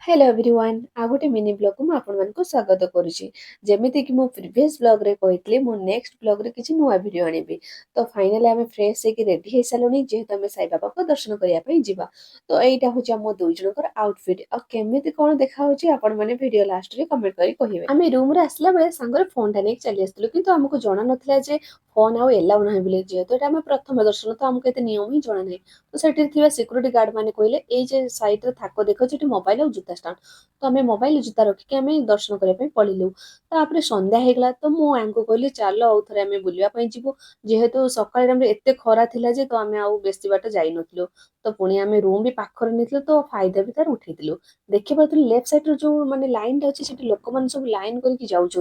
Hello everyone आ गोटे mini blog को आपको स्वागत करुच्ची जमीती कि प्रीवियस ब्लॉग रे कही मो नेक्स्ट ब्लॉग रे किसी नुआ वीडियो आनिबी तो फाइनली आम फ्रेश होकर रेडी हो सारे जेहेतु आम साई बाबा को दर्शन करने जावा तो यहाँ हूँ आम दुई जनकर आउटफिट आ केमी कौन देखा आपण मैंने वीडियो लास्ट रे कमेंट करी कहे आम रूम रे आसला बेले सांगरे फोन टा नहीं चली आसलु किंतु आमको जना नाला जे फोन आउ एलाउ ना बोली जेहेतु ये आम प्रथम दर्शन तो आमको ये नियम ही जना ना तो से सिक्यूरीटी गार्ड मैंने कहले ये सैड रे थाक देखो मोबाइल और जूता स्टाण तो आम मोबाइल जूता रखिक आम दर्शन करने पड़िलु तापर संध्या होगला तो मुझे कहली चल आउ थे आम बुलापी जीवु जेहेतु सकाल टाइम एत खरा थिला जे तो आम आउ बेसी बाट जाई नथिलु तो पुणी आम रूम भी पाखर नहीं तो फायदा भी तार उठेलु देखी पार्थ लेफ्ट सैड जो माने लाइन अच्छे से लोक मैंने सब लाइन करके जाऊँच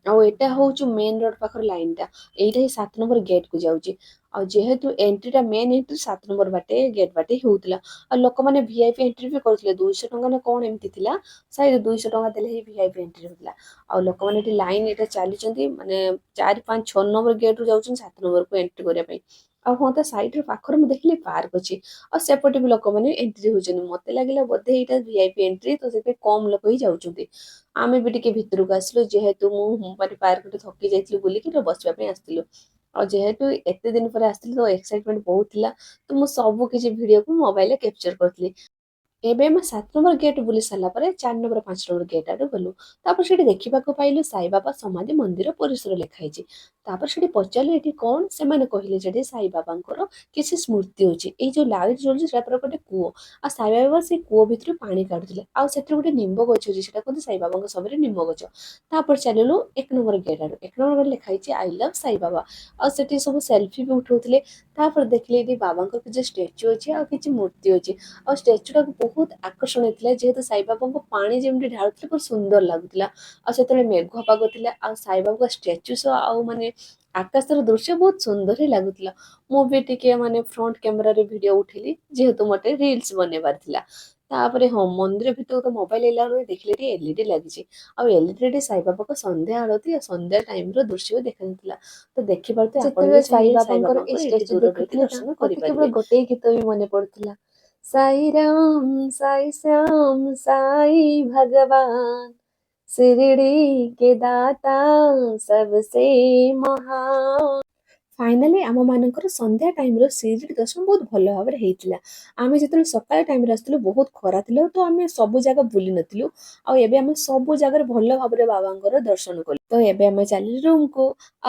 आटा हूँ मेन रोड पाखर लाइन टा यहीटा ही 7 नंबर गेट को जाऊँगी आ जेहेतु एंट्रीटा मेन एंट्री 7 नंबर बाटे गेट बाटे होउतला आ लोक माने वीआईपी एंट्री भी करथिले 200 टंका ना कोन एमती थिला शायद 200 टंका देले ही वीआईपी एंट्री होतला आ लोक माने एटी लाइन एटा चाली चंती माने 4 5 6 नंबर गेट रु जाउछन 7 नंबर को एंट्री करिया पई आ हाँ तो साइड रे पाखर मु देखली पार्क अछि आ सेपटे भी लोक माने एंट्री होजन मते लागिला बोधे एटा वीआईपी एंट्री तो से कम लोक ही जाउछंती आमे भी टिके भितरକୁ ଆସିଲୁ जेहेतु मु माने पार्क रे थकी जाइथिलु बोली कि बसबा पे आस्तिलु और जेहेतु एते दिन पर आस्तिलु तो एक्साइटमेंट बहुत थिला तो मु सब किछि वीडियो को मोबाइल रे कैप्चर करथली एबे हम 7 नंबर गेट बुली सारा पर 4 नंबर 5 नंबर गेट आडे गलु तापर सेठी देखिबा को पाइलु साई बाबा समाधि मंदिर परिसर लिखाई छि तापर सेठी पचारले एठी कोन से माने कहिले जेठी साई बाबांकर किसी स्मृति होछि ए जो लाइट जळुछि सेटा पर गोटे कुओ आ साई बाबा से कुओ भितर पानी काढुथिले आ सेठी गोटे निम्ब गछ अछि सेटा कोन साई बाबांक सबरे निम्ब गछ तापर चलिलु 1 नंबर गेट आडे 1 नंबर लिखाई छि आई लव साई बाबा आ सेठी सब सेल्फी भी उठौथिले तापर देखले एठी बाबांकर किछि स्टैच्यू अछि आ किछि मूर्ति अछि और स्टैच्यू टा बहुत आकर्षण होता जेहेतु साई बाबा को पानी जमी ढालुଥିଲେ बहुत सुंदर लगुला आते मेघ पाग थिला आ साई बाबा स्टैच्यू सह आउ माने आकाशर दृश्य बहुत सुंदर ही लगुला मु भी टिके माने फ्रंट कैमरा रे वीडियो उठेली जेहेतु मटे रील्स बनेबार थिला तापरे हाँ मंदिर भितर तो मोबाइल एला देखले टी एलईडी लगी आ एलईडी रे साई बाबा को संध्या आरती संध्या टाइम रो दृश्य देखा तो देखि पारते आपण भी साई बाबा स्टैच्यू देखुଥିଲେ दर्शन करि केवल गोटे गीत भी मने पड़ुଥିଲା साई राम साई श्याम साई भगवान शिरडी के दाता सबसे महान फाइनाली आम मानकर संध्या टाइम रो शिरडी दर्शन बहुत भल भाव होता आम जो सकाल टाइम आसलु बहुत खरा थी तो आम सब जगह बुली नथिलु आबे आम सब जगह भल भाव बाबा दर्शन कलु तो एबे आम चली रूम को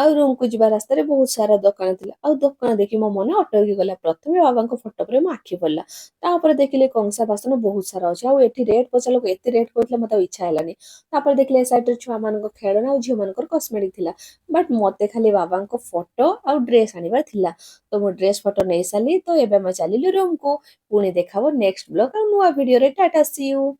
रूम को जीवा रास्ता रे बहुत सारा दुकान थिला दुकान देखि मो मन अटकी गला प्रथमे बाबा फोटो पर मो आखि पड़ला तापर देखिले कंसा बासन बहुत सारा अच्छे आउ एठी रेट पचार लोक एते रेट करथले मते इच्छा हेलानी तापर देखिले साइड रे छुआ मानक खेलना आ झियो मानकर कॉस्मेटिक थिला बट मते खाली बाबा फोटो आ ड्रेस आनिबार थिला तो मो ड्रेस फोटो नहीं सारी तो एबे मैं चलिलु रूम को पुणी देखाबो नेक्स्ट ब्लॉग आ नुआ वीडियो रे टाटा सी यू।